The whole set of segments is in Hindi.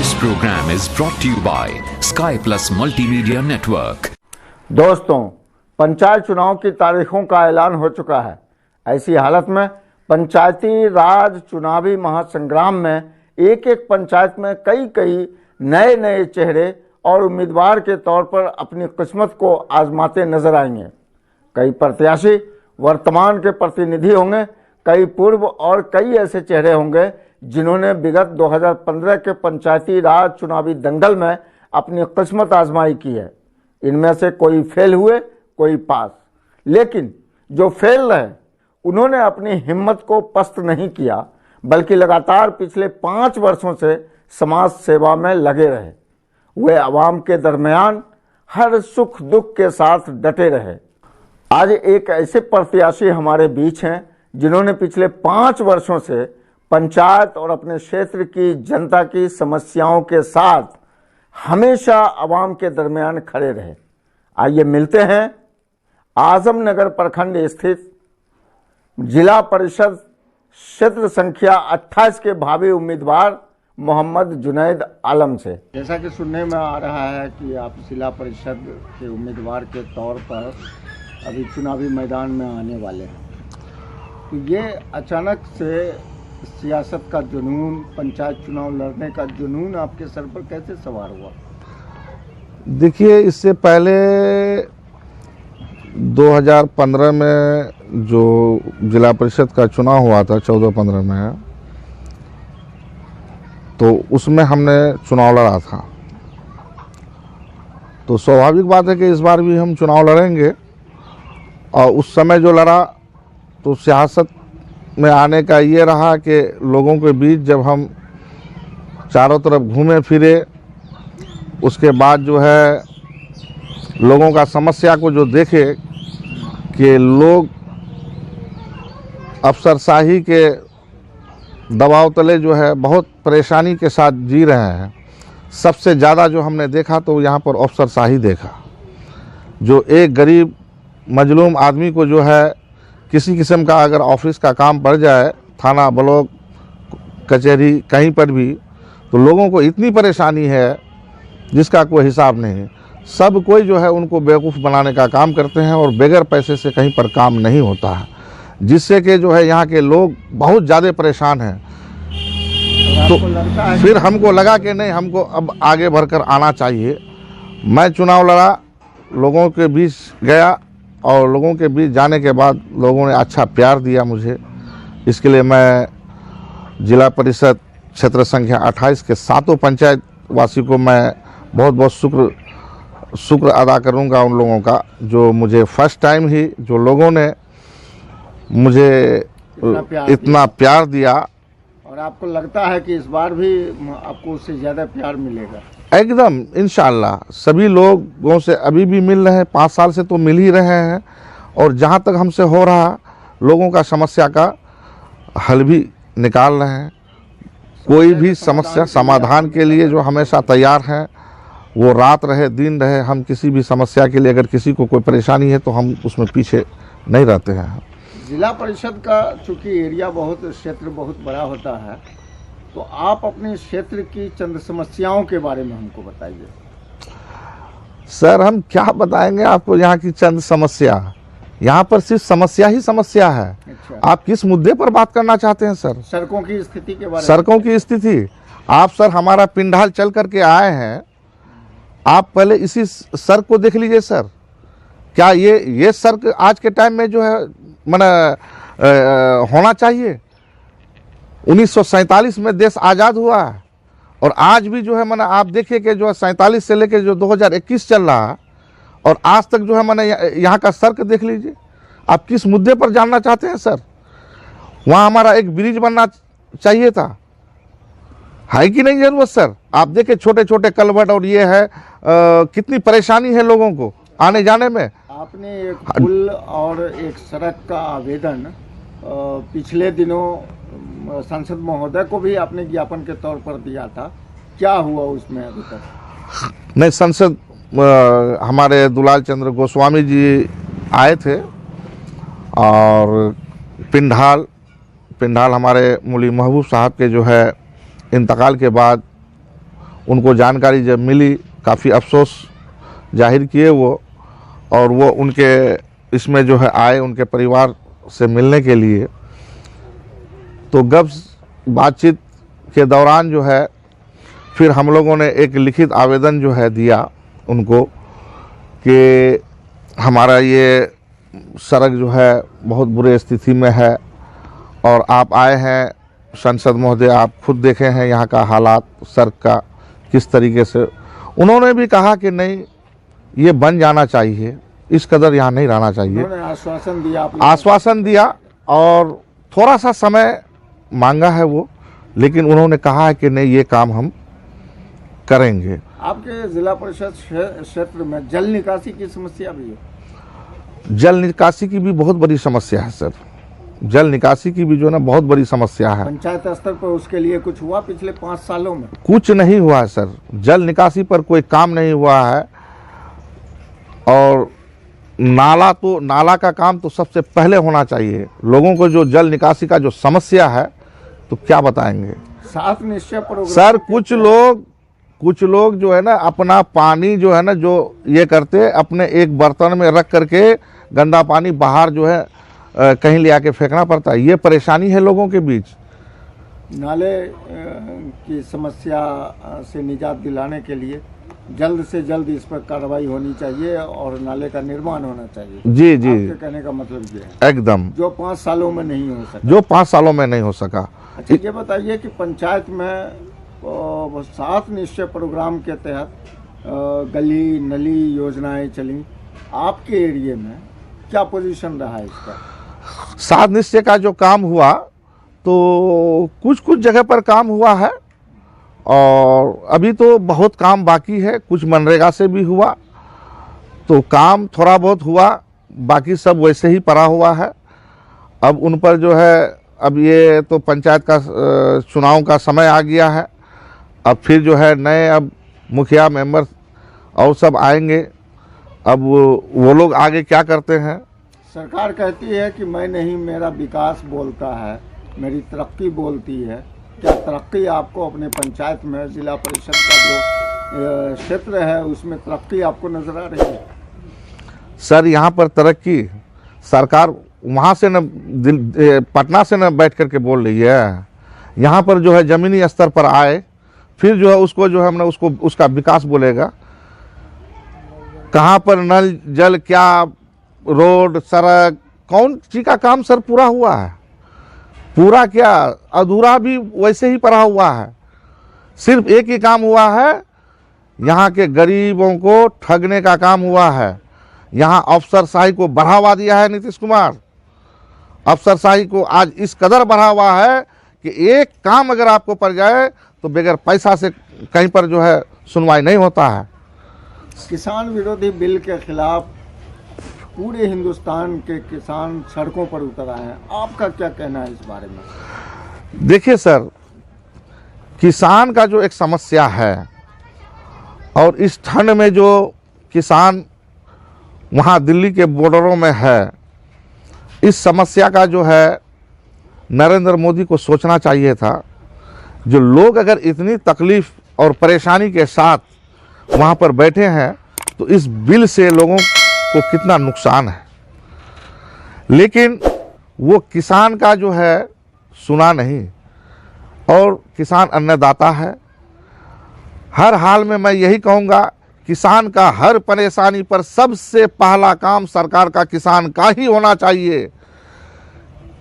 This program is brought to you by Sky Plus Multimedia Network. दोस्तों, पंचायत चुनाव की तारीखों का ऐलान हो चुका है। ऐसी हालत में पंचायती राज चुनावी महासंग्राम में एक एक पंचायत में कई नए चेहरे और उम्मीदवार के तौर पर अपनी किस्मत को आजमाते नजर आएंगे। कई प्रत्याशी वर्तमान के प्रतिनिधि होंगे, कई पूर्व और कई ऐसे चेहरे होंगे जिन्होंने विगत 2015 के पंचायती राज चुनावी दंगल में अपनी किस्मत आजमाई की है। इनमें से कोई फेल हुए, कोई पास, लेकिन जो फेल रहे उन्होंने अपनी हिम्मत को पस्त नहीं किया, बल्कि लगातार पिछले 5 वर्षों से समाज सेवा में लगे रहे। वे आवाम के दरमियान हर सुख दुख के साथ डटे रहे। आज एक ऐसे प्रत्याशी हमारे बीच हैं जिन्होंने पिछले 5 वर्षों से पंचायत और अपने क्षेत्र की जनता की समस्याओं के साथ हमेशा आवाम के दरमियान खड़े रहे। आइए मिलते हैं आजमनगर प्रखंड स्थित जिला परिषद क्षेत्र संख्या 28 के भावी उम्मीदवार मोहम्मद जुनैद आलम से। जैसा कि सुनने में आ रहा है कि आप जिला परिषद के उम्मीदवार के तौर पर अभी चुनावी मैदान में आने वाले हैं, तो ये अचानक से सियासत का जुनून, पंचायत चुनाव लड़ने का जुनून आपके सर पर कैसे सवार हुआ? देखिए, इससे पहले 2015 में जो जिला परिषद का चुनाव हुआ था 14-15 में, तो उसमें हमने चुनाव लड़ा था। तो स्वाभाविक बात है कि इस बार भी हम चुनाव लड़ेंगे। और उस समय जो लड़ा तो सियासत में आने का ये रहा कि लोगों के बीच जब हम चारों तरफ घूमे फिरे, उसके बाद जो है लोगों का समस्या को जो देखे कि लोग अफसरशाही के दबाव तले जो है बहुत परेशानी के साथ जी रहे हैं। सबसे ज़्यादा जो हमने देखा तो यहाँ पर अफसरशाही देखा। जो एक गरीब मजलूम आदमी को जो है किसी किस्म का अगर ऑफिस का काम पड़ जाए, थाना, ब्लॉक, कचहरी, कहीं पर भी, तो लोगों को इतनी परेशानी है जिसका कोई हिसाब नहीं। सब कोई जो है उनको बेवकूफ़ बनाने का काम करते हैं और बगैर पैसे से कहीं पर काम नहीं होता है, जिससे कि जो है यहाँ के लोग बहुत ज़्यादा परेशान हैं। तो फिर हमको लगा कि नहीं, हमको अब आगे बढ़कर आना चाहिए। मैं चुनाव लड़ा, लोगों के बीच गया और लोगों के बीच जाने के बाद लोगों ने अच्छा प्यार दिया मुझे। इसके लिए मैं जिला परिषद क्षेत्र संख्या 28 के 7 पंचायत वासी को मैं बहुत बहुत शुक्र अदा करूंगा उन लोगों का, जो मुझे फर्स्ट टाइम ही जो लोगों ने मुझे इतना प्यार दिया। और आपको लगता है कि इस बार भी आपको उससे ज़्यादा प्यार मिलेगा? एकदम इंशाअल्लाह। सभी लोगों से अभी भी मिल रहे हैं, 5 साल से तो मिल ही रहे हैं, और जहाँ तक हमसे हो रहा लोगों का समस्या का हल भी निकाल रहे हैं। कोई भी समस्या समाधान के लिए जो हमेशा तैयार हैं, वो रात रहे दिन रहे, हम किसी भी समस्या के लिए अगर किसी को कोई परेशानी है तो हम उसमें पीछे नहीं रहते हैं। जिला परिषद का चूँकि एरिया क्षेत्र बहुत बड़ा होता है, तो आप अपने क्षेत्र की चंद समस्याओं के बारे में हमको बताइए। सर, हम क्या बताएंगे आपको यहाँ की चंद समस्या? यहाँ पर सिर्फ समस्या ही समस्या है। अच्छा। आप किस मुद्दे पर बात करना चाहते हैं सर? सड़कों की स्थिति के बारे में। सड़कों की स्थिति, आप सर हमारा पिंडाल चल करके आए हैं, आप पहले इसी सड़क को देख लीजिए सर। क्या ये सड़क आज के टाइम में जो है होना चाहिए? 1947 में देश आज़ाद हुआ है और आज भी जो है आप देखिए कि जो है 47 से लेकर जो 2021 चल रहा है, और आज तक जो है यहाँ का सड़क देख लीजिए। आप किस मुद्दे पर जानना चाहते हैं सर? वहाँ हमारा एक ब्रिज बनना चाहिए था, है कि नहीं जरूरत सर? आप देखिए छोटे छोटे कलवर्ट और ये है, कितनी परेशानी है लोगों को आने जाने में। आपने एक पुल और एक सड़क का आवेदन पिछले दिनों सांसद महोदय को भी आपने ज्ञापन के तौर पर दिया था, क्या हुआ उसमें अभी तक? नहीं, सांसद हमारे दुलाल चंद्र गोस्वामी जी आए थे और पिंडाल हमारे मौलवी महबूब साहब के जो है इंतकाल के बाद उनको जानकारी जब मिली काफ़ी अफसोस जाहिर किए वो, और वो उनके इसमें जो है आए उनके परिवार से मिलने के लिए। तो बातचीत के दौरान जो है फिर हम लोगों ने एक लिखित आवेदन जो है दिया उनको कि हमारा ये सड़क जो है बहुत बुरी स्थिति में है, और आप आए हैं सांसद महोदय, आप खुद देखे हैं यहाँ का हालात सड़क का किस तरीके से। उन्होंने भी कहा कि नहीं, ये बन जाना चाहिए, इस कदर यहाँ नहीं रहना चाहिए। आश्वासन दिया और थोड़ा सा समय मांगा है वो, लेकिन उन्होंने कहा है कि नहीं, ये काम हम करेंगे। आपके जिला परिषद क्षेत्र में जल निकासी की समस्या भी है? जल निकासी की भी बहुत बड़ी समस्या है सर, जल निकासी की भी जो है ना बहुत बड़ी समस्या है। पंचायत स्तर पर उसके लिए कुछ हुआ पिछले 5 सालों में? कुछ नहीं हुआ है सर, जल निकासी पर कोई काम नहीं हुआ है। और नाला का काम तो सबसे पहले होना चाहिए। लोगों को जो जल निकासी का जो समस्या है तो क्या बताएंगे। 7 निश्चय प्रोग्राम सर, कुछ लोग जो है ना अपना पानी जो है ना जो ये करते अपने एक बर्तन में रख करके गंदा पानी बाहर जो है कहीं ले आके फेंकना पड़ता है। ये परेशानी है लोगों के बीच। नाले की समस्या से निजात दिलाने के लिए जल्द से जल्द इस पर कार्रवाई होनी चाहिए और नाले का निर्माण होना चाहिए। जी जी, आपके कहने का मतलब ये है एकदम, जो 5 सालों में नहीं हो सका। जो 5 सालों में नहीं हो सका। अच्छा, ये बताइए कि पंचायत में 7 निश्चय प्रोग्राम के तहत गली नली योजनाएं चली, आपके एरिया में क्या पोजीशन रहा है इसका? 7 निश्चय का जो काम हुआ तो कुछ जगह पर काम हुआ है, और अभी तो बहुत काम बाकी है। कुछ मनरेगा से भी हुआ, तो काम थोड़ा बहुत हुआ, बाकी सब वैसे ही पड़ा हुआ है। अब उन पर जो है, अब ये तो पंचायत का चुनाव का समय आ गया है। अब फिर जो है नए अब मुखिया मेंबर और सब आएंगे, अब वो लोग आगे क्या करते हैं। सरकार कहती है कि मैं नहीं, मेरा विकास बोलता है, मेरी तरक्की बोलती है। क्या तरक्की आपको अपने पंचायत में, जिला परिषद का जो क्षेत्र है उसमें तरक्की आपको नजर आ रही है? सर, यहाँ पर तरक्की सरकार वहाँ से न पटना से न बैठ करके बोल रही है। यहाँ पर जो है जमीनी स्तर पर आए, फिर जो है उसको जो है हमने उसका विकास बोलेगा। कहाँ पर नल जल, क्या रोड सड़क, कौन चीज का काम सर पूरा हुआ है? पूरा क्या, अधूरा भी वैसे ही पड़ा हुआ है। सिर्फ एक ही काम हुआ है, यहाँ के गरीबों को ठगने का काम हुआ है। यहाँ अफसरशाही को बढ़ावा दिया है नीतीश कुमार। अफसरशाही को आज इस कदर बढ़ावा है कि एक काम अगर आपको पड़ जाए तो बगैर पैसा से कहीं पर जो है सुनवाई नहीं होता है। किसान विरोधी बिल के खिलाफ पूरे हिंदुस्तान के किसान सड़कों पर उतर आए हैं, आपका क्या कहना है इस बारे में? देखिए सर, किसान का जो एक समस्या है, और इस ठंड में जो किसान वहाँ दिल्ली के बॉर्डरों में है, इस समस्या का जो है नरेंद्र मोदी को सोचना चाहिए था। जो लोग अगर इतनी तकलीफ और परेशानी के साथ वहाँ पर बैठे हैं तो इस बिल से लोगों को कितना नुकसान है, लेकिन वो किसान का जो है सुना नहीं। और किसान अन्नदाता है। हर हाल में मैं यही कहूँगा, किसान का हर परेशानी पर सबसे पहला काम सरकार का किसान का ही होना चाहिए।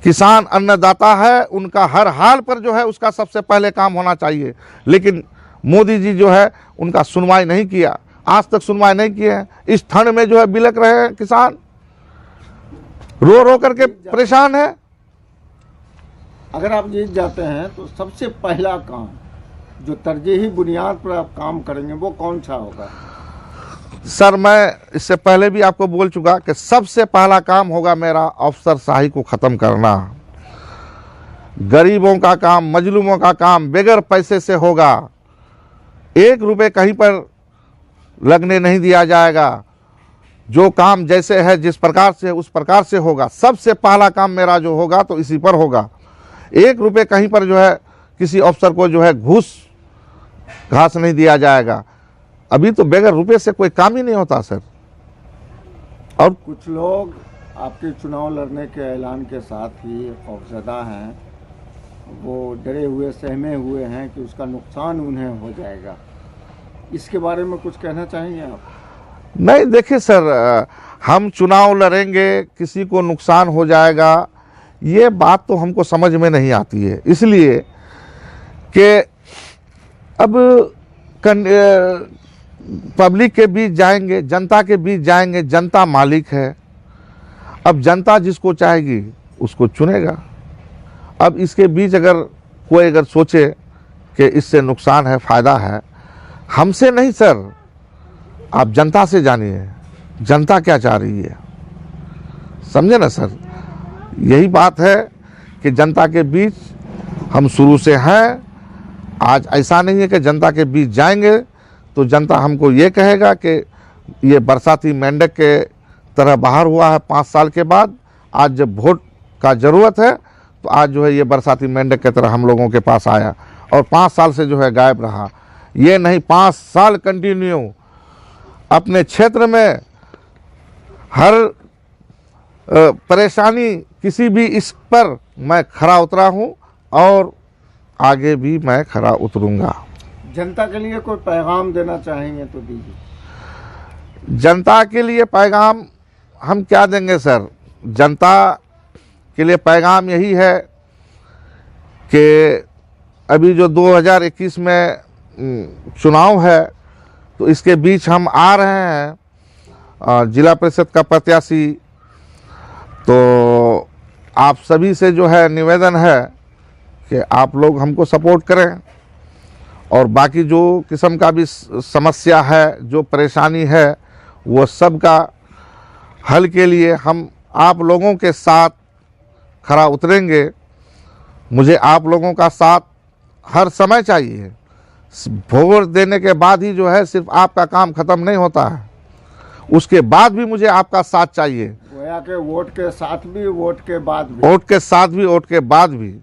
किसान अन्नदाता है, उनका हर हाल पर जो है उसका सबसे पहले काम होना चाहिए। लेकिन मोदी जी जो है उनका सुनवाई नहीं किया, आज तक सुनवाई नहीं किए हैं। इस ठंड में जो है बिलक रहे हैं किसान, रो रो करके परेशान है। अगर आप जीत जाते हैं तो सबसे पहला काम जो तरजीही बुनियाद पर आप काम करेंगे वो कौन सा होगा? सर, मैं इससे पहले भी आपको बोल चुका कि सबसे पहला काम होगा मेरा अफसरशाही को ख़त्म करना। गरीबों का काम, मजलूमों का काम बगैर पैसे से होगा। 1 रुपये कहीं पर लगने नहीं दिया जाएगा। जो काम जैसे है, जिस प्रकार से उस प्रकार से होगा। सबसे पहला काम मेरा जो होगा तो इसी पर होगा। 1 रुपये कहीं पर जो है किसी अफसर को जो है घूस घास नहीं दिया जाएगा। अभी तो बगैर रुपए से कोई काम ही नहीं होता सर। और कुछ लोग आपके चुनाव लड़ने के ऐलान के साथ ही खौफजदा हैं, वो डरे हुए सहमे हुए हैं कि उसका नुकसान उन्हें हो जाएगा। इसके बारे में कुछ कहना चाहेंगे आप? नहीं, देखिए सर, हम चुनाव लड़ेंगे, किसी को नुकसान हो जाएगा, ये बात तो हमको समझ में नहीं आती है। इसलिए कि अब पब्लिक के बीच जाएंगे, जनता के बीच जाएंगे, जनता मालिक है। अब जनता जिसको चाहेगी उसको चुनेगा। अब इसके बीच कोई सोचे कि इससे नुकसान है, फ़ायदा है, हमसे नहीं सर, आप जनता से जानिए जनता क्या चाह रही है, समझे ना सर। यही बात है कि जनता के बीच हम शुरू से हैं। आज ऐसा नहीं है कि जनता के बीच जाएंगे तो जनता हमको ये कहेगा कि ये बरसाती मेंढक के तरह बाहर हुआ है 5 साल के बाद। आज जब वोट का ज़रूरत है तो आज जो है ये बरसाती मेंढक की तरह हम लोगों के पास आया और 5 साल से जो है गायब रहा। ये नहीं, 5 साल कंटिन्यू अपने क्षेत्र में हर परेशानी किसी भी इस पर मैं खरा उतरा हूँ और आगे भी मैं खरा उतरूंगा। जनता के लिए कोई पैगाम देना चाहेंगे तो दीजिए। जनता के लिए पैगाम हम क्या देंगे सर। जनता के लिए पैगाम यही है कि अभी जो 2021 में चुनाव है तो इसके बीच हम आ रहे हैं जिला परिषद का प्रत्याशी। तो आप सभी से जो है निवेदन है कि आप लोग हमको सपोर्ट करें और बाकी जो किस्म का भी समस्या है, जो परेशानी है, वो सब का हल के लिए हम आप लोगों के साथ खरा उतरेंगे। मुझे आप लोगों का साथ हर समय चाहिए। वोट देने के बाद ही जो है सिर्फ आपका काम ख़त्म नहीं होता है, उसके बाद भी मुझे आपका साथ चाहिए। गोया के वोट के साथ भी, वोट के बाद भी। वोट के साथ भी, वोट के बाद भी।